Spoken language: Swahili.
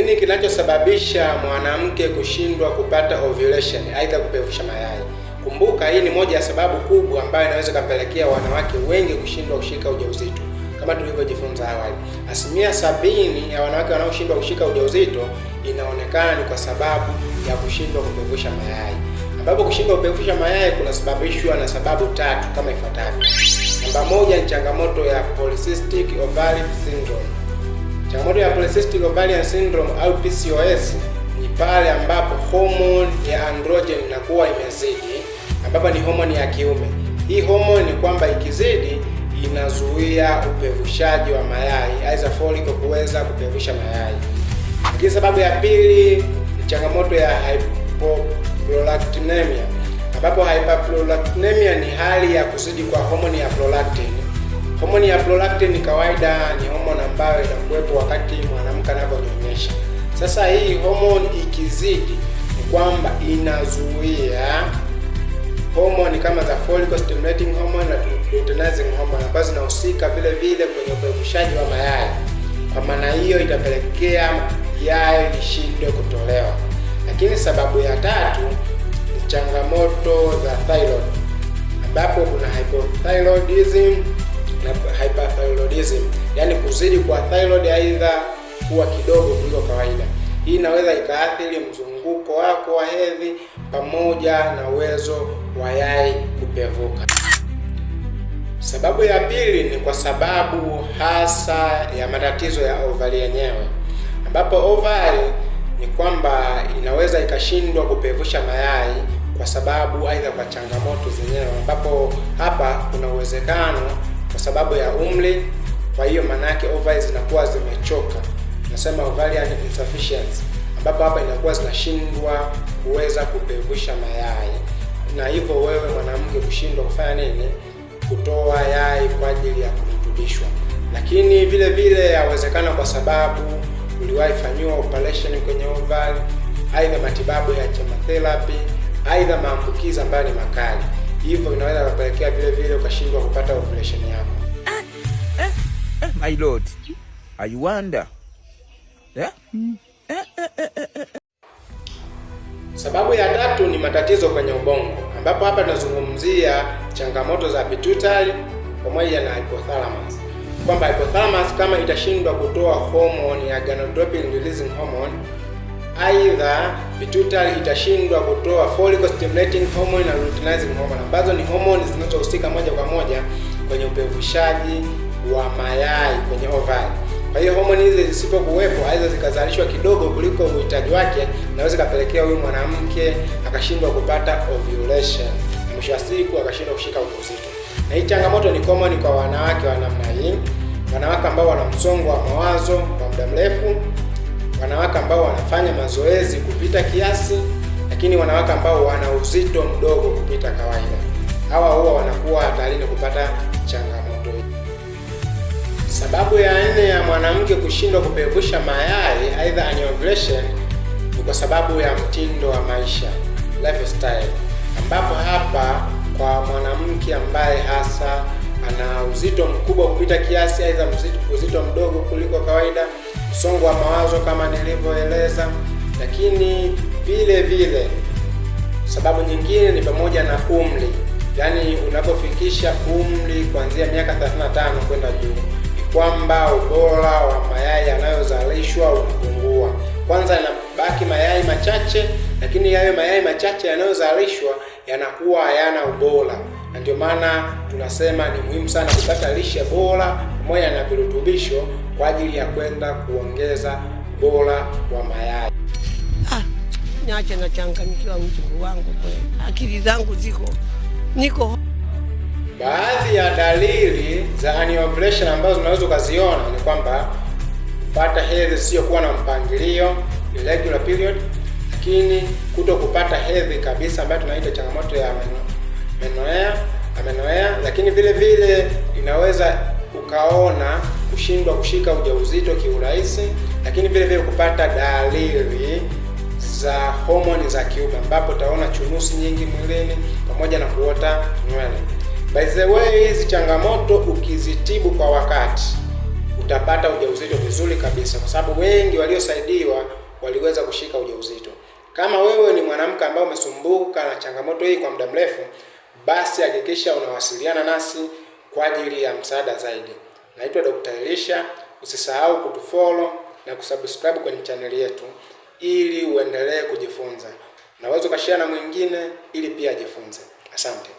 Nini kinachosababisha mwanamke kushindwa kupata ovulation, aidha kupevusha mayai? Kumbuka hii ni moja ya sababu kubwa ambayo inaweza kupelekea wanawake wengi kushindwa kushika ujauzito. Kama tulivyojifunza awali, 70% ya wanawake wanaoshindwa kushika ujauzito inaonekana ni kwa sababu ya kushindwa kupevusha mayai. Ambapo kushindwa kupevusha mayai kunasababishwa na sababu tatu kama ifuatavyo. Namba moja ni changamoto ya polycystic ovarian syndrome. Changamoto ya polycystic ovarian syndrome au PCOS ni pale ambapo homoni ya androgen inakuwa imezidi, ambapo ni homoni ya kiume. Hii homoni ni kwamba ikizidi inazuia upevushaji wa mayai, aidha follicle kuweza kupevusha mayai. Lakini sababu ya pili ni changamoto ya hypoprolactinemia, ambapo hyperprolactinemia ni hali ya kuzidi kwa homoni ya prolactin. Homoni ya prolactin kawaida ni homoni ambayo inakuwepo wakati mwanamke anaponyonyesha. Sasa hii homoni ikizidi ni kwamba inazuia homoni kama za follicle stimulating hormone na luteinizing hormone ambazo zinahusika vile vile kwenye upevushaji wa mayai. Kwa maana hiyo itapelekea yai lishindwe kutolewa. Lakini sababu ya tatu ni changamoto za thyroid, ambapo kuna hypothyroidism na hyperthyroidism, yaani kuzidi kwa thyroid aidha kuwa kidogo kuliko kawaida. Hii inaweza ikaathiri mzunguko wako wa hedhi pamoja na uwezo wa yai kupevuka. Sababu ya pili ni kwa sababu hasa ya matatizo ya ovari yenyewe, ambapo ovari ni kwamba inaweza ikashindwa kupevusha mayai kwa sababu aidha kwa changamoto zenyewe, ambapo hapa kuna uwezekano kwa sababu ya umri. Kwa hiyo maana yake ovaries zinakuwa zimechoka, nasema ovarian insufficiency, ambapo hapa inakuwa zinashindwa kuweza kupevusha mayai, na hivyo wewe mwanamke kushindwa kufanya nini? Kutoa yai kwa ajili ya kurutubishwa. Lakini vile vile yawezekana kwa sababu uliwahi fanyiwa operation kwenye ovari, aidha matibabu ya chemotherapy, aidha maambukizi ambayo ni makali. Hivyo inaweza kupelekea vile vile ukashindwa kupata ovulation yako. My lord, I wonder. Yeah? Sababu ya tatu ni matatizo kwenye ubongo, ambapo hapa tunazungumzia changamoto za pituitary pamoja na hypothalamus. Kwamba hypothalamus kama itashindwa kutoa hormone ya gonadotropin releasing hormone, aidha pituitary itashindwa kutoa follicle stimulating hormone na luteinizing hormone, ambazo ni hormone zinazohusika moja kwa moja kwenye upevushaji wa mayai kwenye ovari. Kwa hiyo homoni hizi zisipokuwepo, aidha zikazalishwa kidogo kuliko uhitaji wake, inaweza kupelekea huyu mwanamke akashindwa kupata ovulation, mwisho wa siku akashindwa kushika ujauzito. Na hii changamoto ni common kwa wanawake wa namna hii: wanawake ambao wana msongo wa mawazo kwa muda mrefu, wanawake ambao wanafanya mazoezi kupita kiasi, lakini wanawake ambao wana uzito mdogo kupita kawaida. Hawa huwa wanakuwa hatarini kupata changamoto hii. Sababu ya nne ya mwanamke kushindwa kupevusha mayai, aidha aneovulation, ni kwa sababu ya mtindo wa maisha, lifestyle, ambapo hapa kwa mwanamke ambaye hasa ana uzito mkubwa kupita kiasi, aidha uzito mdogo kuliko kawaida, msongo wa mawazo kama nilivyoeleza. Lakini vile vile sababu nyingine ni pamoja na umri, yaani unapofikisha umri kuanzia miaka 35 kwenda juu, kwamba ubora wa mayai yanayozalishwa unapungua. Kwanza yanabaki mayai machache, lakini hayo mayai machache yanayozalishwa yanakuwa hayana ubora, na ndio maana tunasema ni muhimu sana kupata lishe bora pamoja na virutubisho kwa ajili ya kwenda kuongeza ubora wa mayai. Niache na changanyikiwa mchungu wangu kweli. Akili zangu niko. Baadhi ya dalili za aneovulation ambazo unaweza ukaziona ni kwamba kupata hedhi sio kuwa na mpangilio, irregular period, lakini kuto kupata hedhi kabisa ambayo tunaita changamoto ya amenorrhea. Lakini vile vile inaweza ukaona kushindwa kushika ujauzito kiurahisi, lakini vile vile kupata dalili za homoni za kiume, ambapo utaona chunusi nyingi mwilini pamoja na kuota nywele. By the way, hizi changamoto ukizitibu kwa wakati utapata ujauzito vizuri kabisa, kwa sababu wengi waliosaidiwa waliweza kushika ujauzito. Kama wewe ni mwanamke ambaye umesumbuka na changamoto hii kwa muda mrefu, basi hakikisha unawasiliana nasi kwa ajili ya msaada zaidi. Naitwa Dr. Elisha. Usisahau kutufollow na kusubscribe kwenye channel yetu ili uendelee kujifunza. Naweza ukashare na mwingine ili pia ajifunze. Asante.